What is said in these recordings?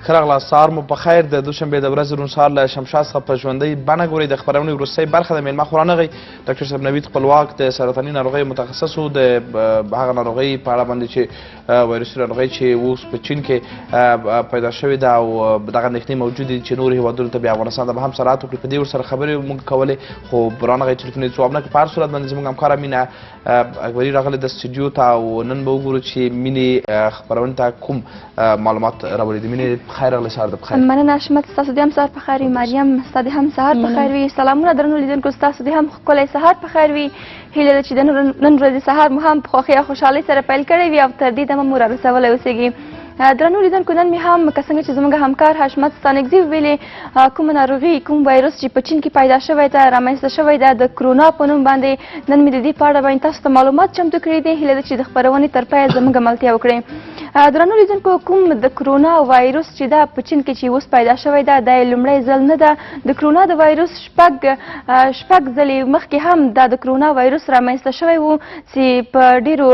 ښه راغلاست سهار مو په خیر د دوشنبې د ورځې روڼ سهار له شمشاد څخه په ژوندۍ بڼه ګورئ د خپرونې وروستۍ برخه د میلمه خورانغی ډاکټر صاحب نوید خپلواک د سرطاني ناروغیو متخصص و د هغه ناروغۍ په اړه باندې چې وایرسي ناروغۍ چې اوس په چین کې پیدا شوې ده او دغه اندېښنې موجودې دي چې نورو هېوادونو ته بیا افغانستان ته به هم سرعت وکړي په دې ورسره خبرې موږ کولې خو رانغی ټلیفوني ځواب نه کړ په هر صورت باندې زموږ همکاره مینه اکبري راغلې د سټوډیو ته او نن به وګورو چې مینې خپرونې ته کوم معلومات راوړي دي مینې خیر راغلی سهار د بخیر مننه حشمت ستاسو د هم سهار په خیر وي مریم ستا د هم سهار په خیر وي سلامونه درنو لیدونکو ستاسو د هم ښکلی سهار په خیر وي هیله ده چې د نن ورځې سهار مو هم په خوښۍ او خوشحالۍ سره پیل کړی وي او تر دې دمه مو رارسولی اوسېږي درنو لیدونکو نن مې هم که څنګه چې زموږ همکار حشمت ستانکزي ویلې کومه ناروغي کوم وایرس چې په چین کې پیدا شوی ده رامنځته شوی ده د کرونا په نوم باندې نن مې د دې په اړه باندې تاسو ته معلومات چمتو کړي دي هیله ده چې د خپرونې تر پایه زموږ ملتیا وکړئ درنو لیدونکو کوم د کرونا وایرس چې ده په چین کې چې اوس پیدا شوی ده دا لومړی ځل نه ده د کرونا د وایرس شپږ ځلې مخکې هم دا د کرونا وایرس رامنځته شوی و چې په ډېرو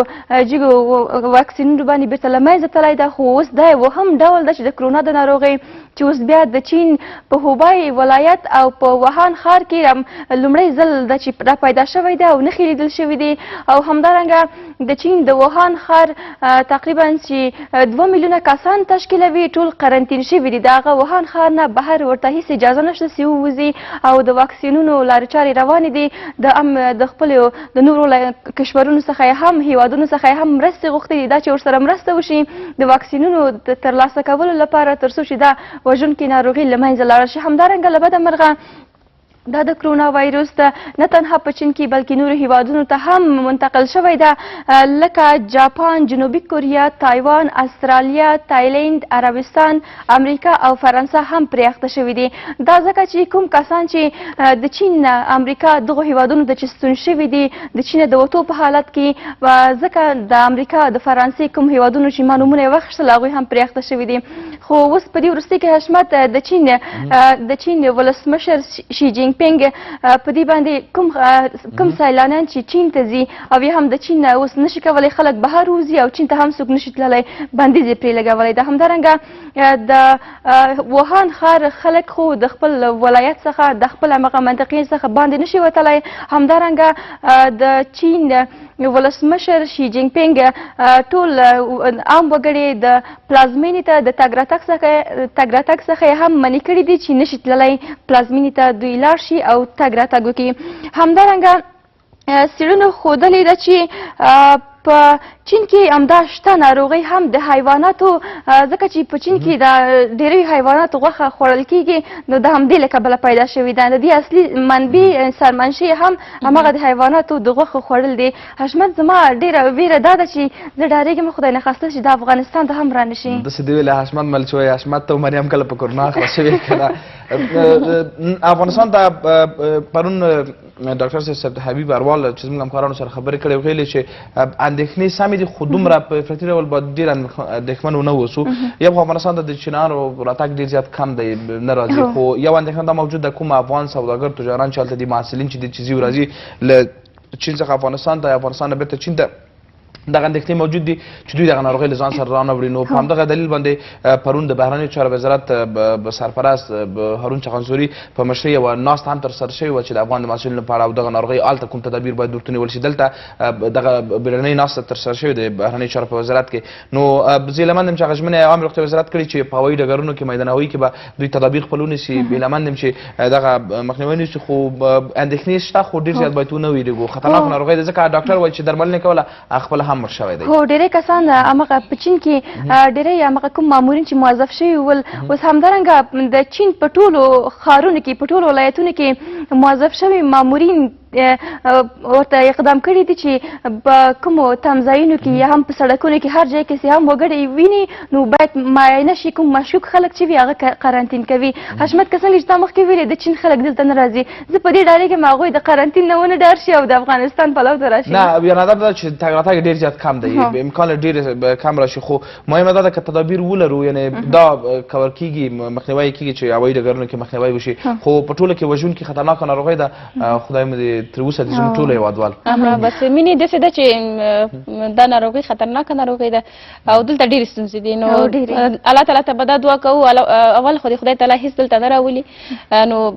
جګو واکسینونو باندې بېرته له منځه تللی ده خو اوس دا یو هم ډول ده چې د کرونا د ناروغۍ چې اوس بیا د چین په هوبای ولایت او په وهان ښار کې لومړی ځل ده چې را پیدا شوی ده او نښې لیدل شوي دي او همدارنګه د چین د وهان ښار تقریبا چې 2 میلیونه کسان تشکیلوي ټول قرنطین شوي دي د هغه وهان ښار نه بهر ورته هېڅ اجازه نشته چې ووځي او د واکسینونو لارې چارې روانې دي د خپلو د نورو کشورونو څخه یې هم هیوادونو څخه یې هم مرستې غوښتې دي دا چې ورسره مرسته وشي د واکسینونو د ترلاسه کولو لپاره تر څو چې دا وژونکې ناروغي له منځه لاړه شي همدارنګه له بده مرغه دا د کرونا وایرس نه تنها په چین کې بلکې نورو هیوادونو ته هم منتقل شوی ده لکه جاپان جنوبي کوریا تایوان استرالیا تایلند عربستان امریکا او فرانسه هم پرې اخته شوي دي دا ځکه چې کوم کسان چې د چین امریکا دغو هیوادونو ته چې ستون شوي دي د چین د وتو په حالت کې ځکه د امریکا د فرانسې کوم هیوادونو چې ما نومونه یې واخیستل هغوی هم پرې اخته شوي دي خو اوس په دې وروستۍ کې حشمت د چین ولسمشر شي جینګ پینګ په دې باندې کوم سیلانیان چې چین ته ځي او یا هم د چین نه اوس نشي کولی خلک بهر وځي او چین ته هم څوک نشي تللی بندیز یې پرې لګولی ده همدارنګه د وهان ښار خلک خو د خپل ولایت څخه د خپل همغه منطقې څخه باندې نشي وتلی همدارنګه د چین ولسمشر شي جینګ پینګ ټول عام وګړي د پلازمینې ته د تګ راتګ څخه یې هم منع کړي دي چې نشي تللی پلازمینې ته دوی لاړ شي او تګ راتګ وکړي همدارنګه څېړنو ښودلې ده چې په چین کې همدا شته ناروغۍ هم د حیواناتو ځکه چې په چین کې د ډېری حیواناتو غوښه خوړل کېږي نو د همدې له کبله پیدا شوي ده د دې اصلي منبع سرمنشي هم همغه د حیواناتو د غوښو خوړل دي حشمت زما ډېره ویره دا ده چې زه ډارېږم خدای نخواسته چې د افغانستان ته هم رانشي داسې دې ویلې حشمت مل چې وایي حشمت ته مریم کله په کرونا خلاص شوې که افغانستان ته پرون ډاکټر صاحب حبیب اروال چې زموږ همکارانو سره خبرې کړې ویلې چې اندېښنې سمې دي خو دومره په افراطي ډول به ډېر اندېښمن ونه اوسو یو خو افغانستان ته د چینایانو راتګ ډېر زیات کم دی نه راځي خو یو اندېښنه دا موجود ده کوم افغان سوداګر تجاران چې هلته دي محصلین چې دي چې ځي راځي له چین څخه افغانستان ته افغانستان نه بېرته چین ته دغه اندېښنې موجود دي چې دوی دغه ناروغۍ له ځان سره رانه وړي نو په همدغه دلیل باندې پرون د بهرنیو چارو وزارت سرپرست هارون چغانزوري په مشرۍ یوه ناسته هم ترسره شوې وه چې د افغان د محصلینو لپاره او دغه ناروغۍ هلته کوم تدابیر باید ورته ونیول شي دلته دغه بیړنۍ ناسته ترسره شوې د بهرنیو چارو په وزارت کې نو زه هیله مند یم چې هغه ژمنې عامې روغتیا وزارت کړي چې په هوایي ډګرونو کې میدان هوایي کې به دوی تدابیر خپل ونیسي هیله مند یم چې دغه مخنیوی ونیسي خو اندېښنې شته خو ډېر زیات باید ونه ویرېږو خطرناک ناروغۍ ده ځکه ډاکټر وایي چې درملنه کوله خپله هم مړ شوی دی ډېری کسان همغه په چین کې ډېری همغه کوم مامورین چې موظف شوي ول اوس همدارنګه د چین په ټولو ښارونو کې په ټولو ولایتونو کې موظف شوي مامورین ورته اقدام کړي دي چې په کومو تمځایونو کې یا هم په سړکونو کې هر ځای کې چې هم وګړي ویني نو باید معاینه شي کوم مشکوک خلک چې وي هغه قرنطین کوي حشمت که څنګه چې تا مخکې ویلې د چین خلک دلته نه راځي زه په دې ډارېږم هغوی د قرنطین نه ونه ډار شي او د افغانستان پلو ته راشي نه یو نظر دا چې تګ راتګ ډېر زیات کم دی امکان ډېر کم راشي خو مهمه دا ده که تدابیر ولرو یعنې دا کور کېږي مخنیوی کېږي چې هوایي ډګرونو کې مخنیوی وشي خو په ټوله کې وژونکې خطرناکه ناروغۍ ده خدای مو دې تر اوسه دې زموږ ټولو هېوادوال بس مینې داسې ده چې دا ناروغي خطرناکه ناروغي ده او دلته ډېرې ستونزې دي نو او ډېرې. الله تعالی ته به دا دعا کوو اول خو د خدای تعالی هېڅ دلته نه راولي نو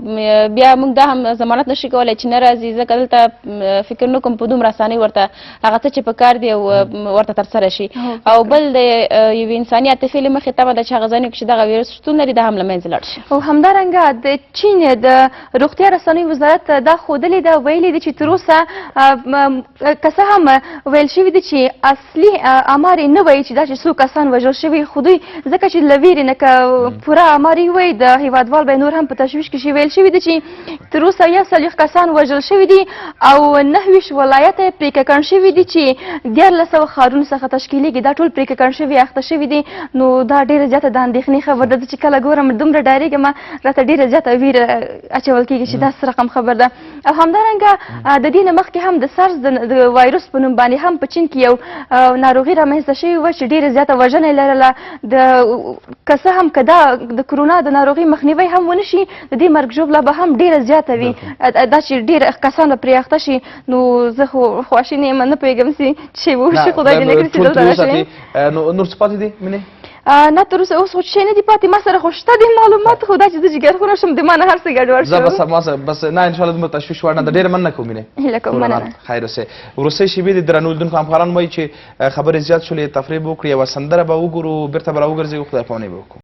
بیا موږ دا هم ضمانت نشي کولی چې نه راځي ځکه دلته فکر نه کوم په دومره اسانۍ ورته هغه څه چې پکار دی ورته ترسره شي او بل د یوې انساني عاطفې له مخې تمه ده چې هغه ځایونو کې چې دغه ویروس شتون لري دا هم له منځه لاړ شي. او همدارنګه د چین د روغتیا رسنیو وزارت دا ښودلې ده ویلي دي چې تر اوسه که څه هم ویل شوي دي چې اصلي آمار یې نه وایي چې دا چې څو کسان وژل شوي خو دوی ځکه چې له ویرې نه که پوره آمار یې ووایي د هیوادوال به نور هم په تشویش کې شي. ویل شوي دي چې تر اوسه 40 کسان وژل شوي دي او 29 ولایته یې پرې ککړ شوي دي چې 1400 ښارونو څخه تشکیلیږي دا ټول پرې ککړ شوي اخته شوي دي. نو دا ډېره زیاته د اندېښنې خبر ده چې کله ګورم دومره ډارېږم راته ډېره زیاته ویره اچول کېږي چې دا څه رقم خبر ده. او همدارنګه د دې نه مخکې هم د سارس د وایروس په نوم باندې هم په چین کې یو ناروغي رامنځته شوې وه چې ډېره زیاته وژنه یې لرله. که څه هم که دا د کرونا د ناروغۍ مخنیوی هم ونه شي د دې مرګ ژوبله به هم ډېره زیاته وي دا چې ډېر کسان به پرې اخته شي. نو زه خو خواشینې یم نه پوهېږم چې وشي خدای دې نه کړي چې دلته راشي. نور څه پاتې دي مینې؟ نه تر اوسه اوس خو شی نه دي پاتې ما سره خو شته دي معلومات خو دا چې زه جګرخونه شم د ما نه هر څه ګډوډ زه بس نه انشاءالله دومره تشویش وړ نه ده ډېره مننه کوم مینې. هیله کوم مننه. خیر اوسئ. وروستۍ شېبې د درنو لیدونکو همکاران وایي چې خبرې زیات شولې تفریح به وکړو یوه سندره به وګورو بېرته به راوګرځو خدای پاماني به وکړو.